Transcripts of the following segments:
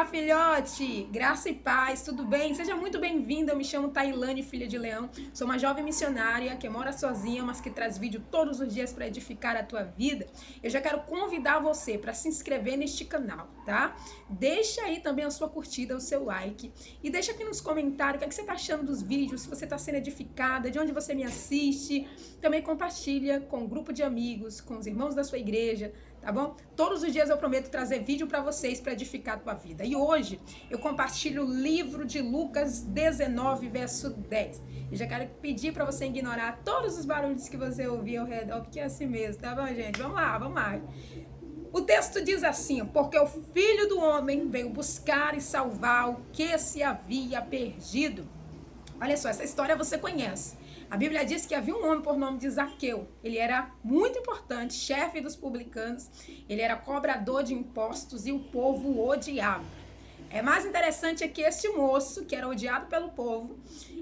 filhote! Graça e paz, tudo bem? Seja muito bem-vindo, eu me chamo Tailane, filha de Leão. Sou uma jovem missionária que mora sozinha, mas que traz vídeo todos os dias para edificar a tua vida. Eu já quero convidar você para se inscrever neste canal, tá? Deixa aí também a sua curtida, o seu like. E deixa aqui nos comentários o que você está achando dos vídeos, se você está sendo edificada, de onde você me assiste. Também compartilha com um grupo de amigos, com os irmãos da sua igreja, tá bom? Todos os dias eu prometo trazer vídeo para vocês para edificar a tua vida. E hoje eu compartilho o livro de Lucas 19, verso 10. E já quero pedir para você ignorar todos os barulhos que você ouvir ao redor, porque é assim mesmo, tá bom, gente? Vamos lá, vamos lá. O texto diz assim: porque o Filho do Homem veio buscar e salvar o que se havia perdido. Olha só, essa história você conhece. A Bíblia diz que havia um homem por nome de Zaqueu. Ele era muito importante, chefe dos publicanos. Ele era cobrador de impostos e o povo o odiava. Mais interessante é que este moço, que era odiado pelo povo,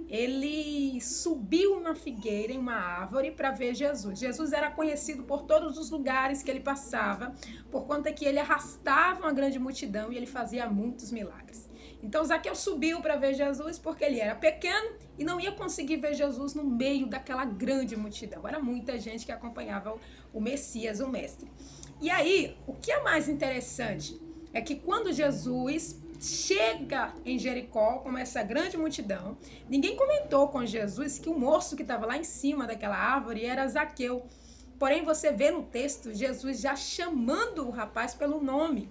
ele subiu uma figueira, em uma árvore, para ver Jesus. Jesus era conhecido por todos os lugares que ele passava, por conta que ele arrastava uma grande multidão e ele fazia muitos milagres. Então Zaqueu subiu para ver Jesus porque ele era pequeno e não ia conseguir ver Jesus no meio daquela grande multidão. Era muita gente que acompanhava o Messias, o Mestre. E aí, o que é mais interessante é que quando Jesus chega em Jericó, com essa grande multidão, ninguém comentou com Jesus que o moço que estava lá em cima daquela árvore era Zaqueu. Porém, você vê no texto Jesus já chamando o rapaz pelo nome.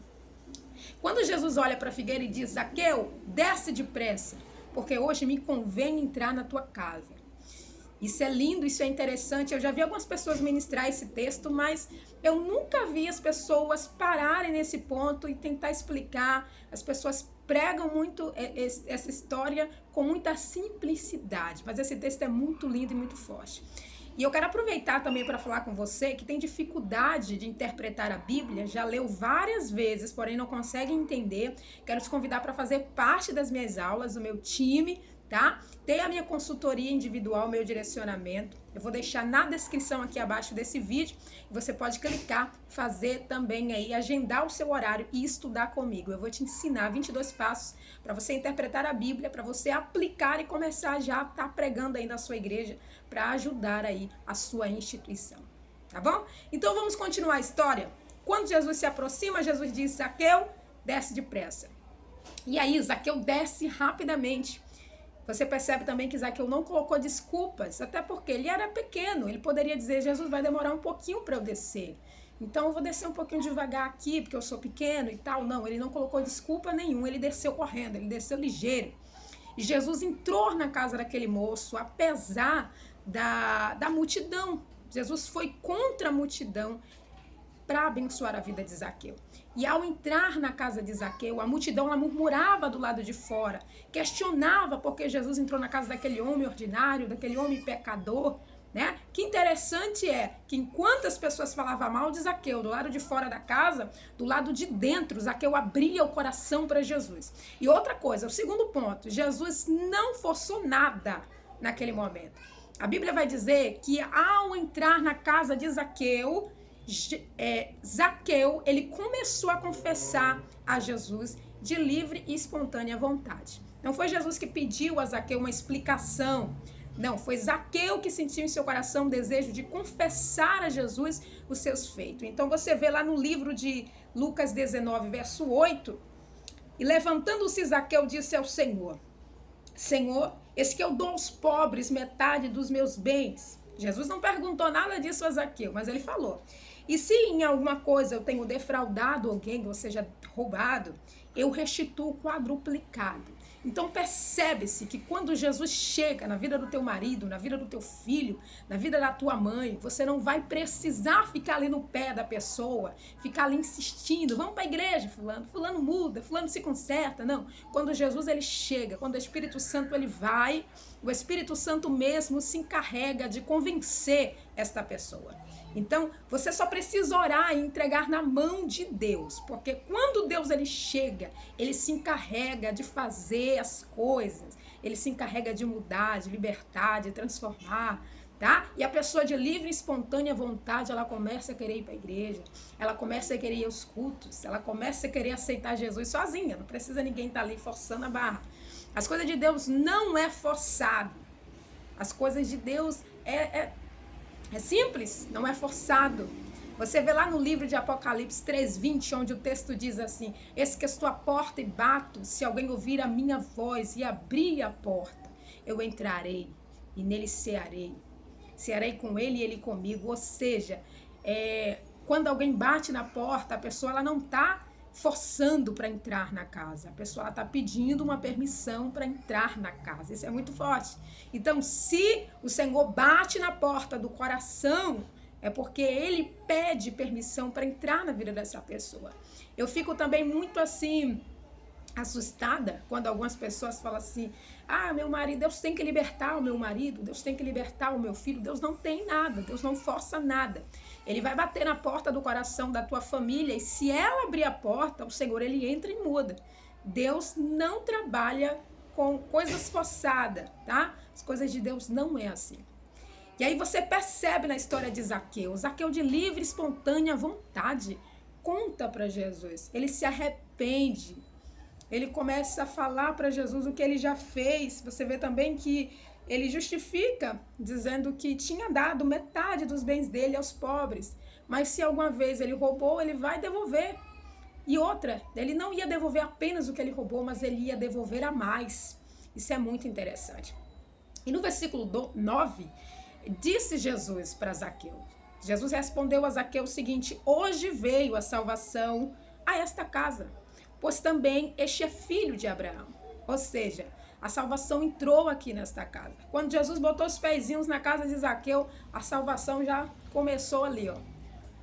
Quando Jesus olha para a figueira e diz: Zaqueu, desce depressa, porque hoje me convém entrar na tua casa. Isso é lindo, isso é interessante. Eu já vi algumas pessoas ministrar esse texto, mas eu nunca vi as pessoas pararem nesse ponto e tentar explicar. As pessoas pregam muito essa história com muita simplicidade, mas esse texto é muito lindo e muito forte. E eu quero aproveitar também para falar com você que tem dificuldade de interpretar a Bíblia, já leu várias vezes, porém não consegue entender. Quero te convidar para fazer parte das minhas aulas, do meu time, tá? Tem a minha consultoria individual, meu direcionamento. Eu vou deixar na descrição aqui abaixo desse vídeo. Você pode clicar, fazer também aí, agendar o seu horário e estudar comigo. Eu vou te ensinar 22 passos para você interpretar a Bíblia, para você aplicar e começar já a estar pregando aí na sua igreja para ajudar aí a sua instituição. Tá bom? Então vamos continuar a história. Quando Jesus se aproxima, Jesus diz: Zaqueu, desce depressa. E aí Zaqueu desce rapidamente. Você percebe também que Zaqueu não colocou desculpas, até porque ele era pequeno. Ele poderia dizer: Jesus, vai demorar um pouquinho para eu descer. Então eu vou descer um pouquinho devagar aqui, porque eu sou pequeno e tal. Não, ele não colocou desculpa nenhuma. Ele desceu correndo, ele desceu ligeiro. E Jesus entrou na casa daquele moço, apesar da multidão. Jesus foi contra a multidão para abençoar a vida de Zaqueu. E ao entrar na casa de Zaqueu, a multidão ela murmurava do lado de fora, questionava porque Jesus entrou na casa daquele homem ordinário, daquele homem pecador, né? Que interessante é que enquanto as pessoas falavam mal de Zaqueu do lado de fora da casa, do lado de dentro, Zaqueu abria o coração para Jesus. E outra coisa, o segundo ponto, Jesus não forçou nada naquele momento. A Bíblia vai dizer que ao entrar na casa de Zaqueu, Zaqueu, ele começou a confessar a Jesus de livre e espontânea vontade. Não foi Jesus que pediu a Zaqueu uma explicação. Não, foi Zaqueu que sentiu em seu coração o desejo de confessar a Jesus os seus feitos. Então você vê lá no livro de Lucas 19, verso 8, e levantando-se Zaqueu disse ao Senhor: Senhor, eis que eu dou aos pobres metade dos meus bens. Jesus não perguntou nada disso a Zaqueu, mas ele falou: e se em alguma coisa eu tenho defraudado alguém, ou seja, roubado, eu restituo quadruplicado. Então percebe-se que quando Jesus chega na vida do teu marido, na vida do teu filho, na vida da tua mãe, você não vai precisar ficar ali no pé da pessoa, ficar ali insistindo: vamos para a igreja, fulano muda, fulano se conserta. Não, quando Jesus ele chega, quando o Espírito Santo ele vai, o Espírito Santo mesmo se encarrega de convencer esta pessoa. Então, você só precisa orar e entregar na mão de Deus, porque quando Deus ele chega, ele se encarrega de fazer as coisas, ele se encarrega de mudar, de libertar, de transformar, tá? E a pessoa de livre e espontânea vontade, ela começa a querer ir para a igreja, ela começa a querer ir aos cultos, ela começa a querer aceitar Jesus sozinha, não precisa ninguém estar ali forçando a barra. As coisas de Deus não é forçado. As coisas de Deus é simples, não é forçado. Você vê lá no livro de Apocalipse 3:20, onde o texto diz assim: eis que estou à porta e bato, se alguém ouvir a minha voz e abrir a porta, eu entrarei e nele cearei. Cearei com ele e ele comigo. Ou seja, quando alguém bate na porta, a pessoa ela não está forçando para entrar na casa. A pessoa está pedindo uma permissão para entrar na casa. Isso é muito forte. Então, se o Senhor bate na porta do coração, é porque ele pede permissão para entrar na vida dessa pessoa. Eu fico também muito assim, assustada quando algumas pessoas falam assim: ah, meu marido, Deus tem que libertar o meu marido, Deus tem que libertar o meu filho. Deus não tem nada, Deus não força nada. Ele vai bater na porta do coração da tua família e se ela abrir a porta, o Senhor, ele entra e muda. Deus não trabalha com coisas forçadas, tá? As coisas de Deus não é assim. E aí você percebe na história de Zaqueu, Zaqueu de livre e espontânea vontade, conta para Jesus, ele se arrepende. Ele começa a falar para Jesus o que ele já fez. Você vê também que ele justifica, dizendo que tinha dado metade dos bens dele aos pobres. Mas se alguma vez ele roubou, ele vai devolver. E outra, ele não ia devolver apenas o que ele roubou, mas ele ia devolver a mais. Isso é muito interessante. E no versículo 9, disse Jesus para Zaqueu. Jesus respondeu a Zaqueu o seguinte: hoje veio a salvação a esta casa, pois também este é filho de Abraão. Ou seja, a salvação entrou aqui nesta casa. Quando Jesus botou os pezinhos na casa de Zaqueu, a salvação já começou ali, ó.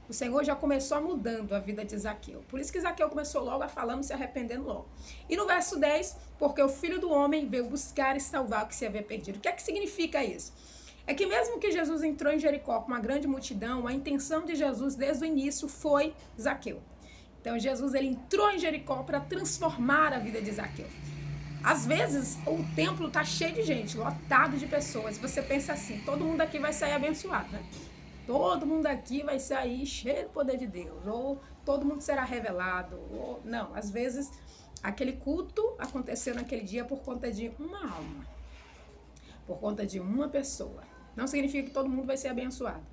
O Senhor já começou mudando a vida de Zaqueu. Por isso que Zaqueu começou logo a falando, se arrependendo logo. E no verso 10, porque o Filho do Homem veio buscar e salvar o que se havia perdido. O que é que significa isso? É que mesmo que Jesus entrou em Jericó com uma grande multidão, a intenção de Jesus desde o início foi Zaqueu. Então Jesus ele entrou em Jericó para transformar a vida de Zaqueu. Às vezes o templo está cheio de gente, lotado de pessoas. Você pensa assim: todo mundo aqui vai sair abençoado, né? Todo mundo aqui vai sair cheio do poder de Deus. Ou todo mundo será revelado. Ou... Não, às vezes aquele culto aconteceu naquele dia por conta de uma alma. Por conta de uma pessoa. Não significa que todo mundo vai ser abençoado.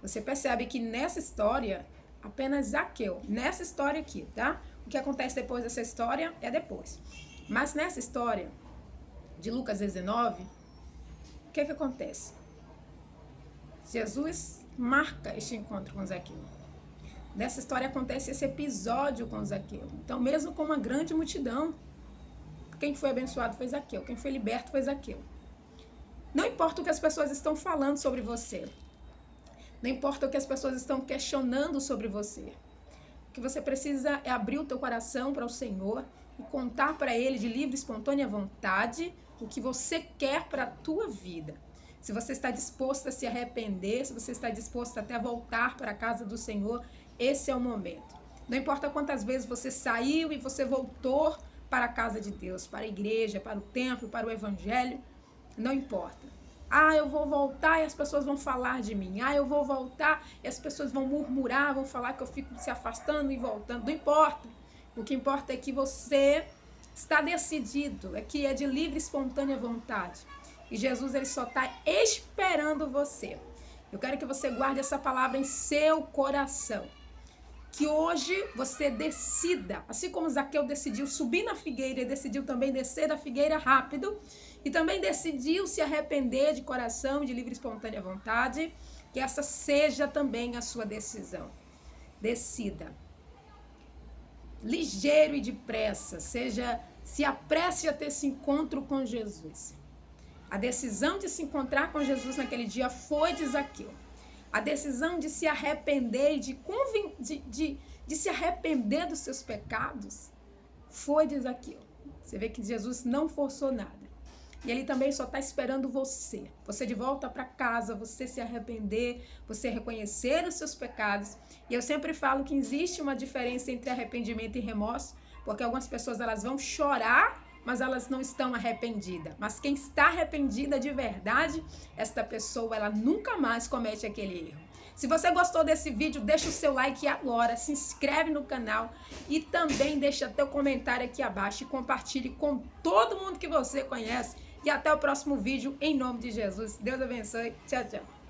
Você percebe que nessa história... apenas Zaqueu, nessa história aqui, tá? O que acontece depois dessa história é depois. Mas nessa história de Lucas 19, o que acontece? Jesus marca este encontro com Zaqueu. Nessa história acontece esse episódio com Zaqueu. Então, mesmo com uma grande multidão, quem foi abençoado foi Zaqueu, quem foi liberto foi Zaqueu. Não importa o que as pessoas estão falando sobre você. Não importa o que as pessoas estão questionando sobre você. O que você precisa é abrir o teu coração para o Senhor e contar para Ele de livre e espontânea vontade o que você quer para a tua vida. Se você está disposto a se arrepender, se você está disposto até a voltar para a casa do Senhor, esse é o momento. Não importa quantas vezes você saiu e você voltou para a casa de Deus, para a igreja, para o templo, para o evangelho, não importa. Ah, eu vou voltar e as pessoas vão falar de mim. Ah, eu vou voltar e as pessoas vão murmurar, vão falar que eu fico se afastando e voltando. Não importa. O que importa é que você está decidido, é que é de livre e espontânea vontade. E Jesus, ele só está esperando você. Eu quero que você guarde essa palavra em seu coração. Que hoje você decida, assim como Zaqueu decidiu subir na figueira e decidiu também descer da figueira rápido, e também decidiu se arrepender de coração, de livre e espontânea vontade, que essa seja também a sua decisão. Decida. Ligeiro e depressa, se apresse a ter esse encontro com Jesus. A decisão de se encontrar com Jesus naquele dia foi de Zaqueu. A decisão de se arrepender, de se arrepender dos seus pecados, foi de Zaqueu. Você vê que Jesus não forçou nada. E ele também só está esperando você. Você de volta para casa, você se arrepender, você reconhecer os seus pecados. E eu sempre falo que existe uma diferença entre arrependimento e remorso, porque algumas pessoas elas vão chorar mas elas não estão arrependidas. Mas quem está arrependida de verdade, esta pessoa, ela nunca mais comete aquele erro. Se você gostou desse vídeo, deixa o seu like agora, se inscreve no canal e também deixa teu comentário aqui abaixo e compartilhe com todo mundo que você conhece. E até o próximo vídeo, em nome de Jesus. Deus abençoe. Tchau, tchau.